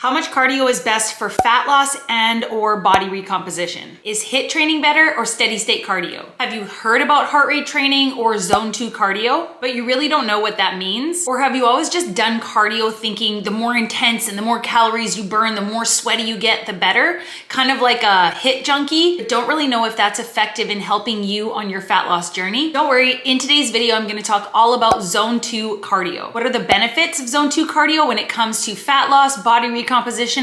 How much cardio is best for fat loss and or body recomposition? Is HIIT training better or steady state cardio? Have you heard about heart rate training or zone 2 cardio, but you really don't know what that means? Or have you always just done cardio thinking the more intense and the more calories you burn, the more sweaty you get, the better? Kind of like a HIIT junkie, but don't really know if that's effective in helping you on your fat loss journey? Don't worry, in today's video, I'm gonna talk all about zone 2 cardio. What are the benefits of zone 2 cardio when it comes to fat loss, body recomposition,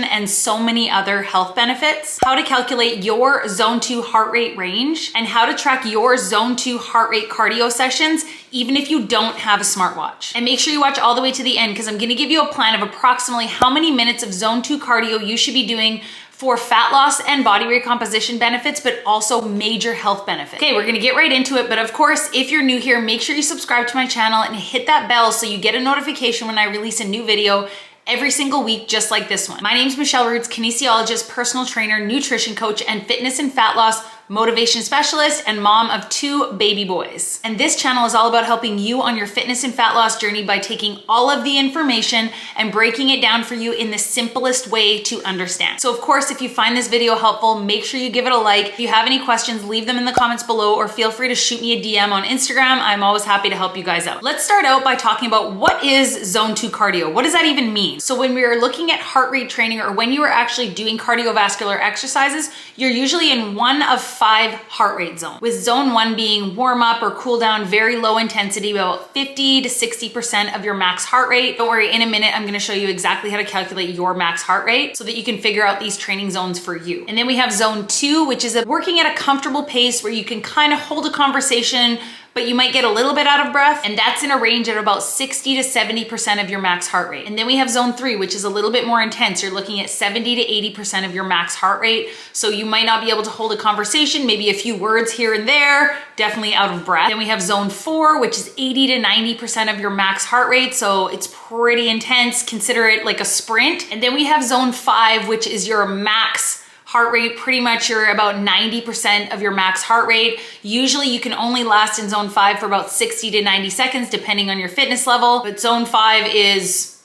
and so many other health benefits, how to calculate your zone 2 heart rate range, and how to track your zone 2 heart rate cardio sessions even if you don't have a smartwatch. And make sure you watch all the way to the end because I'm gonna give you a plan of approximately how many minutes of zone 2 cardio you should be doing for fat loss and body recomposition benefits, but also major health benefits. Okay, we're gonna get right into it, but of course, if you're new here, make sure you subscribe to my channel and hit that bell so you get a notification when I release a new video every single week, just like this one. My name is Michelle Roots, kinesiologist, personal trainer, nutrition coach, and fitness and fat loss motivation specialist and mom of 2 baby boys. And this channel is all about helping you on your fitness and fat loss journey by taking all of the information and breaking it down for you in the simplest way to understand. So of course, if you find this video helpful, make sure you give it a like. If you have any questions, leave them in the comments below or feel free to shoot me a DM on Instagram. I'm always happy to help you guys out. Let's start out by talking about what is zone 2 cardio. What does that even mean? So when we are looking at heart rate training or when you are actually doing cardiovascular exercises, you're usually in one of 5 heart rate zones, with zone 1 being warm up or cool down, very low intensity, about 50 to 60% of your max heart rate. Don't worry, in a minute, I'm gonna show you exactly how to calculate your max heart rate so that you can figure out these training zones for you. And then we have zone 2, which is working at a comfortable pace where you can kind of hold a conversation, but you might get a little bit out of breath, and that's in a range of about 60 to 70% of your max heart rate. And then we have zone 3, which is a little bit more intense. You're looking at 70 to 80% of your max heart rate. So you might not be able to hold a conversation, maybe a few words here and there, definitely out of breath. Then we have zone 4, which is 80 to 90% of your max heart rate. So it's pretty intense. Consider it like a sprint. And then we have zone 5, which is your max heart rate. Pretty much you're about 90% of your max heart rate. Usually you can only last in zone 5 for about 60 to 90 seconds, depending on your fitness level, but zone 5 is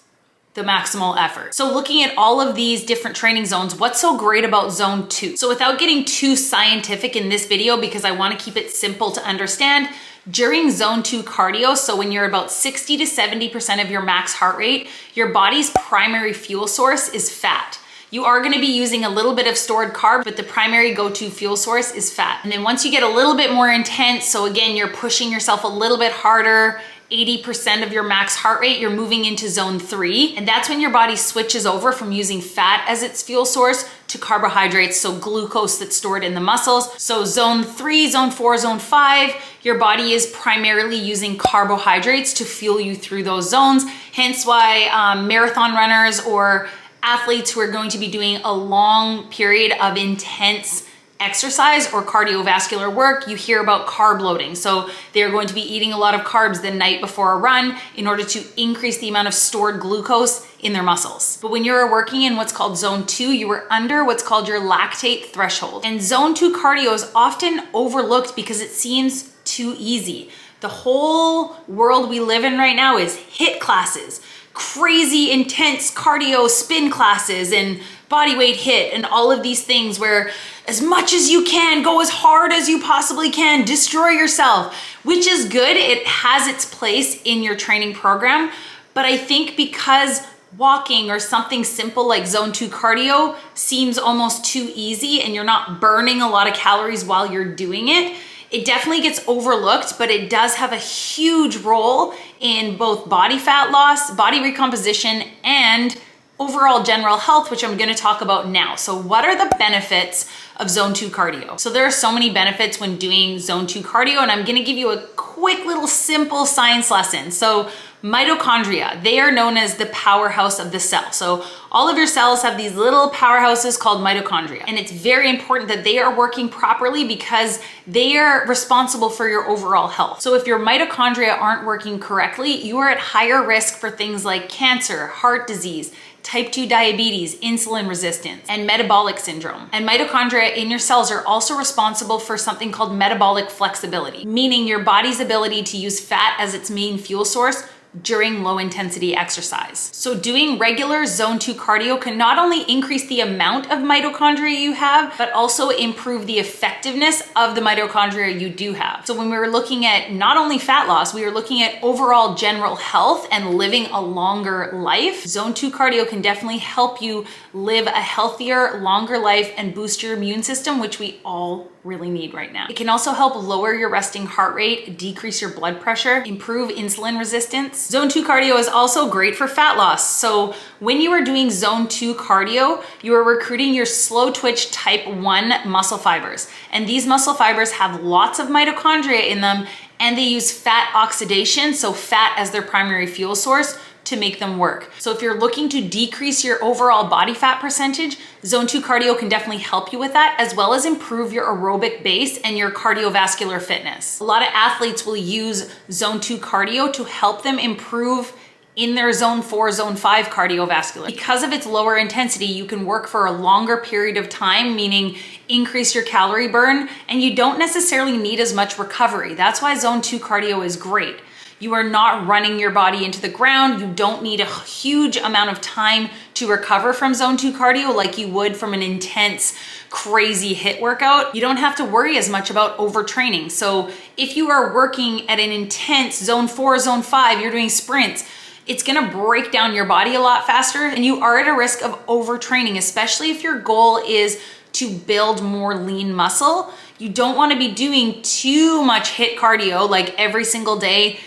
the maximal effort. So looking at all of these different training zones, what's so great about zone 2? So without getting too scientific in this video, because I wanna keep it simple to understand, during zone 2 cardio, so when you're about 60 to 70% of your max heart rate, your body's primary fuel source is fat. You are gonna be using a little bit of stored carb, but the primary go-to fuel source is fat. And then once you get a little bit more intense, so again, you're pushing yourself a little bit harder, 80% of your max heart rate, you're moving into zone 3. And that's when your body switches over from using fat as its fuel source to carbohydrates, so glucose that's stored in the muscles. So zone 3, zone 4, zone 5, your body is primarily using carbohydrates to fuel you through those zones. Hence why marathon runners or athletes who are going to be doing a long period of intense exercise or cardiovascular work, you hear about carb loading. So they're going to be eating a lot of carbs the night before a run in order to increase the amount of stored glucose in their muscles. But when you're working in what's called zone 2, you are under what's called your lactate threshold. And zone 2 cardio is often overlooked because it seems too easy. The whole world we live in right now is HIIT classes, crazy intense cardio spin classes and body weight HIIT and all of these things where as much as you can, go as hard as you possibly can, destroy yourself, which is good. It has its place in your training program. But I think because walking or something simple like zone 2 cardio seems almost too easy and you're not burning a lot of calories while you're doing it, it definitely gets overlooked, but it does have a huge role in both body fat loss, body recomposition, and overall general health, which I'm gonna talk about now. So what are the benefits of zone 2 cardio? So there are so many benefits when doing zone 2 cardio, and I'm gonna give you a quick little simple science lesson. So mitochondria, they are known as the powerhouse of the cell. So all of your cells have these little powerhouses called mitochondria. And it's very important that they are working properly because they are responsible for your overall health. So if your mitochondria aren't working correctly, you are at higher risk for things like cancer, heart disease, type 2 diabetes, insulin resistance, and metabolic syndrome. And mitochondria in your cells are also responsible for something called metabolic flexibility, meaning your body's ability to use fat as its main fuel source during low intensity exercise. So doing regular zone 2 cardio can not only increase the amount of mitochondria you have, but also improve the effectiveness of the mitochondria you do have. So when we were looking at not only fat loss, we were looking at overall general health and living a longer life. Zone 2 cardio can definitely help you live a healthier, longer life and boost your immune system, which we all really need right now. It can also help lower your resting heart rate, decrease your blood pressure, improve insulin resistance. Zone 2 cardio is also great for fat loss. So when you are doing zone 2 cardio, you are recruiting your slow twitch type 1 muscle fibers. And these muscle fibers have lots of mitochondria in them, and they use fat oxidation, so fat as their primary fuel source, to make them work. So if you're looking to decrease your overall body fat percentage, zone 2 cardio can definitely help you with that, as well as improve your aerobic base and your cardiovascular fitness. A lot of athletes will use zone 2 cardio to help them improve in their zone 4, zone 5 cardiovascular. Because of its lower intensity, you can work for a longer period of time, meaning increase your calorie burn, and you don't necessarily need as much recovery. That's why zone 2 cardio is great. You are not running your body into the ground. You don't need a huge amount of time to recover from zone 2 cardio like you would from an intense, crazy HIIT workout. You don't have to worry as much about overtraining. So if you are working at an intense zone 4, zone 5, you're doing sprints, it's gonna break down your body a lot faster, and you are at a risk of overtraining, especially if your goal is to build more lean muscle. You don't wanna be doing too much HIIT cardio, like every single day,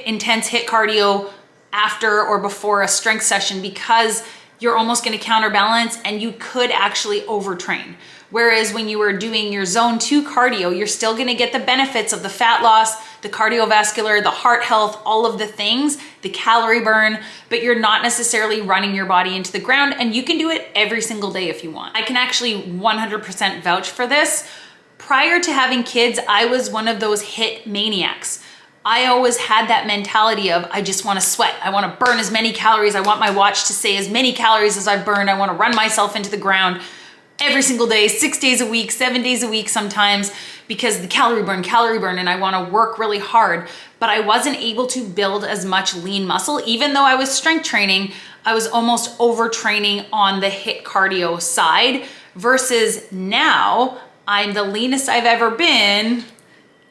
intense HIIT cardio after or before a strength session, because you're almost gonna counterbalance and you could actually overtrain. Whereas when you are doing your zone 2 cardio, you're still gonna get the benefits of the fat loss, the cardiovascular, the heart health, all of the things, the calorie burn, but you're not necessarily running your body into the ground, and you can do it every single day if you want. I can actually 100% vouch for this. Prior to having kids, I was one of those HIIT maniacs. I always had that mentality of, I just wanna sweat. I wanna burn as many calories. I want my watch to say as many calories as I've burned. I wanna run myself into the ground every single day, 6 days a week, 7 days a week sometimes, because the calorie burn, and I wanna work really hard. But I wasn't able to build as much lean muscle. Even though I was strength training, I was almost overtraining on the HIIT cardio side, versus now I'm the leanest I've ever been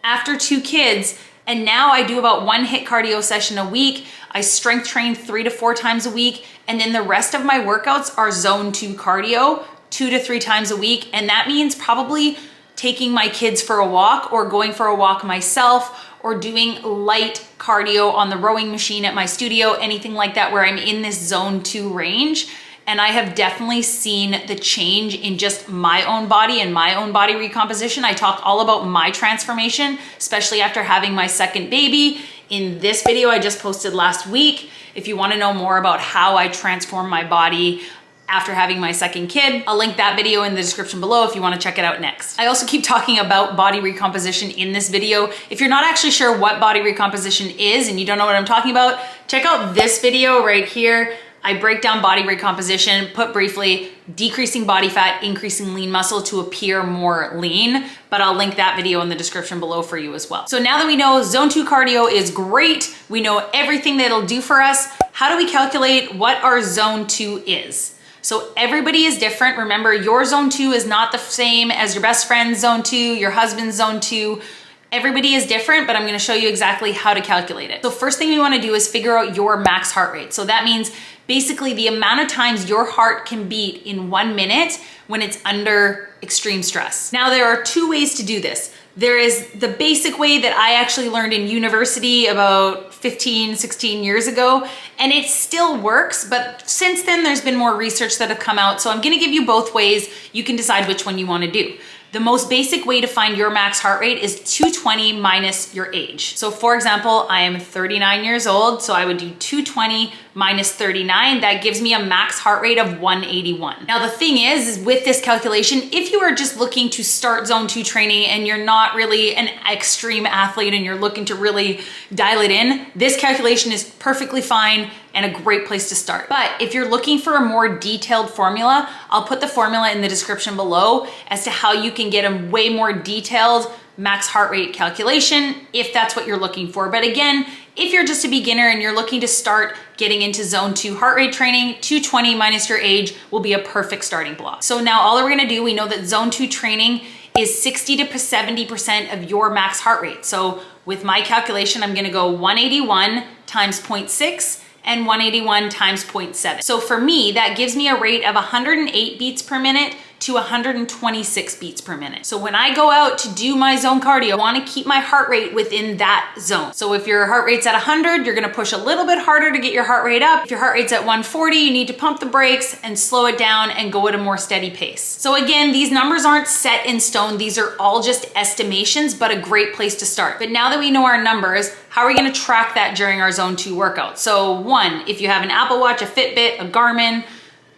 after 2 kids. And now I do about 1 HIIT cardio session a week. I strength train 3 to 4 times a week. And then the rest of my workouts are zone 2 cardio 2 to 3 times a week. And that means probably taking my kids for a walk, or going for a walk myself, or doing light cardio on the rowing machine at my studio, anything like that, where I'm in this zone 2 range. And I have definitely seen the change in just my own body and my own body recomposition. I talk all about my transformation, especially after having my second baby, in this video I just posted last week. If you wanna know more about how I transform my body after having my second kid, I'll link that video in the description below if you wanna check it out next. I also keep talking about body recomposition in this video. If you're not actually sure what body recomposition is and you don't know what I'm talking about, check out this video right here. I break down body recomposition, put briefly, decreasing body fat, increasing lean muscle to appear more lean, but I'll link that video in the description below for you as well. So now that we know zone 2 cardio is great, we know everything that it'll do for us, how do we calculate what our zone 2 is? So everybody is different. Remember, your zone 2 is not the same as your best friend's zone 2, your husband's zone 2. Everybody is different, but I'm gonna show you exactly how to calculate it. So first thing we wanna do is figure out your max heart rate. So that means basically the amount of times your heart can beat in 1 minute when it's under extreme stress. Now there are 2 ways to do this. There is the basic way that I actually learned in university about 15, 16 years ago, and it still works, but since then there's been more research that have come out, so I'm gonna give you both ways. You can decide which one you wanna do. The most basic way to find your max heart rate is 220 minus your age. So for example, I am 39 years old, so I would do 220 minus 39. That gives me a max heart rate of 181. Now the thing is with this calculation, if you are just looking to start zone 2 training and you're not really an extreme athlete and you're looking to really dial it in, this calculation is perfectly fine and a great place to start. But if you're looking for a more detailed formula, I'll put the formula in the description below as to how you can get a way more detailed max heart rate calculation if that's what you're looking for. But again, If you're just a beginner and you're looking to start getting into zone 2 heart rate training, 220 minus your age will be a perfect starting block. So now all we're gonna do, we know that zone 2 training is 60 to 70% of your max heart rate. So with my calculation, I'm gonna go 181 times 0.6 and 181 times 0.7. So for me, that gives me a rate of 108 beats per minute to 126 beats per minute. So when I go out to do my zone cardio, I wanna keep my heart rate within that zone. So if your heart rate's at 100, you're gonna push a little bit harder to get your heart rate up. If your heart rate's at 140, you need to pump the brakes and slow it down and go at a more steady pace. So again, these numbers aren't set in stone. These are all just estimations, but a great place to start. But now that we know our numbers, how are we gonna track that during our zone 2 workout? So one, if you have an Apple Watch, a Fitbit, a Garmin,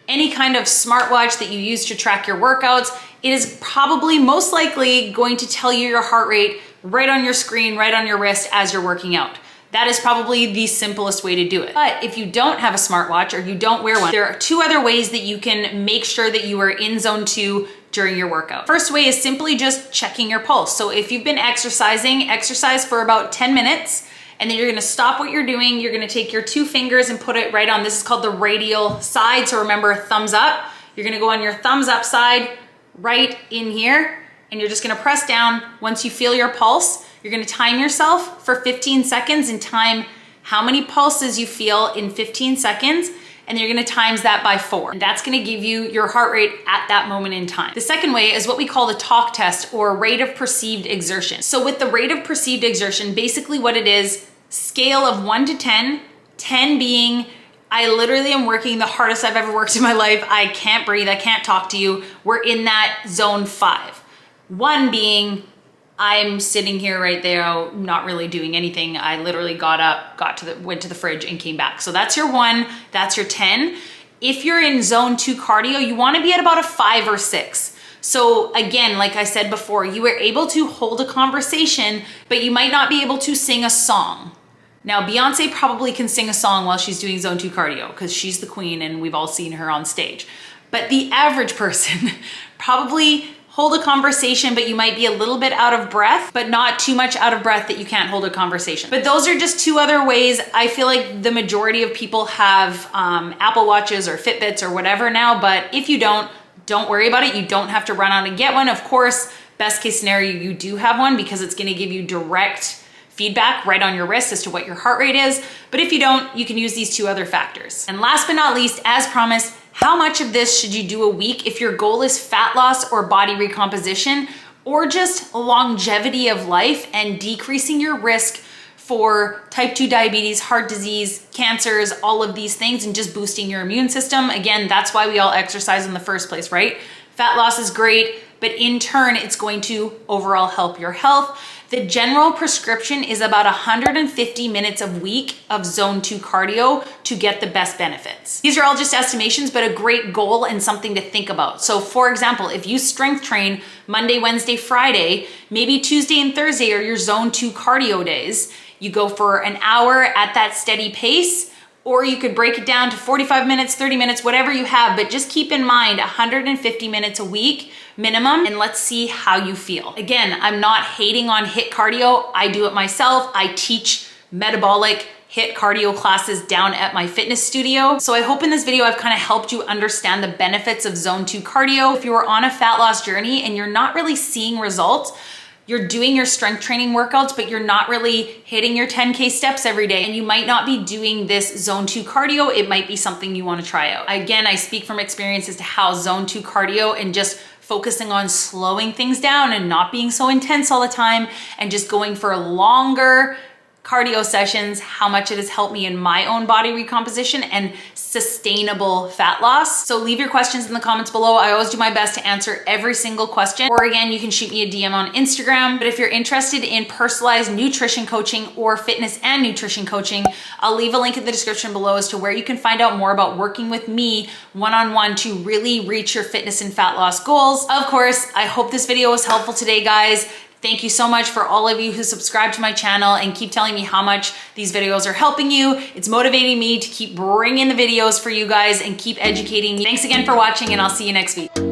any kind of smartwatch that you use to track your workouts, it is probably most likely going to tell you your heart rate right on your screen, right on your wrist as you're working out. That is probably the simplest way to do it. But if you don't have a smartwatch or you don't wear one, there are 2 other ways that you can make sure that you are in zone 2 during your workout. First way is simply just checking your pulse. So if you've been exercising, exercise for about 10 minutes, and then you're gonna stop what you're doing. You're gonna take your 2 fingers and put it right on, this is called the radial side. So remember, thumbs up. You're gonna go on your thumbs up side, right in here, and you're just gonna press down. Once you feel your pulse, you're gonna time yourself for 15 seconds and time how many pulses you feel in 15 seconds. And you're gonna times that by 4. And that's gonna give you your heart rate at that moment in time. The second way is what we call the talk test, or rate of perceived exertion. So with the rate of perceived exertion, basically what it is, scale of 1 to 10, 10 being, I literally am working the hardest I've ever worked in my life. I can't breathe, I can't talk to you. We're in that zone 5. 1 being, I'm sitting here right there, not really doing anything. I literally got up, went to the fridge and came back. So that's your 1, that's your 10. If you're in zone 2 cardio, you wanna be at about a 5 or 6. So again, like I said before, you were able to hold a conversation, but you might not be able to sing a song. Now, Beyonce probably can sing a song while she's doing zone 2 cardio because she's the queen and we've all seen her on stage. But the average person probably hold a conversation, but you might be a little bit out of breath, but not too much out of breath that you can't hold a conversation. But those are just 2 other ways. I feel like the majority of people have Apple Watches or Fitbits or whatever now, but if you don't worry about it. You don't have to run out and get one. Of course, best case scenario, you do have one because it's gonna give you direct feedback right on your wrist as to what your heart rate is. But if you don't, you can use these 2 other factors. And last but not least, as promised, how much of this should you do a week if your goal is fat loss or body recomposition, or just longevity of life and decreasing your risk for type 2 diabetes, heart disease, cancers, all of these things, and just boosting your immune system. Again, that's why we all exercise in the first place, right? Fat loss is great, but in turn, it's going to overall help your health. The general prescription is about 150 minutes a week of zone 2 cardio to get the best benefits. These are all just estimations, but a great goal and something to think about. So for example, if you strength train Monday, Wednesday, Friday, maybe Tuesday and Thursday are your zone 2 cardio days. You go for an hour at that steady pace, or you could break it down to 45 minutes, 30 minutes, whatever you have, but just keep in mind 150 minutes a week minimum, and let's see how you feel. Again, I'm not hating on HIIT cardio. I do it myself. I teach metabolic HIIT cardio classes down at my fitness studio. So I hope in this video I've kind of helped you understand the benefits of zone 2 cardio. If you are on a fat loss journey and you're not really seeing results, you're doing your strength training workouts, but you're not really hitting your 10K steps every day, and you might not be doing this zone 2 cardio, it might be something you wanna try out. Again, I speak from experience as to how zone 2 cardio and just focusing on slowing things down and not being so intense all the time and just going for longer cardio sessions, how much it has helped me in my own body recomposition and sustainable fat loss. So leave your questions in the comments below. I always do my best to answer every single question. Or again, you can shoot me a DM on Instagram. But if you're interested in personalized nutrition coaching or fitness and nutrition coaching, I'll leave a link in the description below as to where you can find out more about working with me one-on-one to really reach your fitness and fat loss goals. Of course, I hope this video was helpful today, guys. Thank you so much for all of you who subscribe to my channel and keep telling me how much these videos are helping you. It's motivating me to keep bringing the videos for you guys and keep educating you. Thanks again for watching, and I'll see you next week.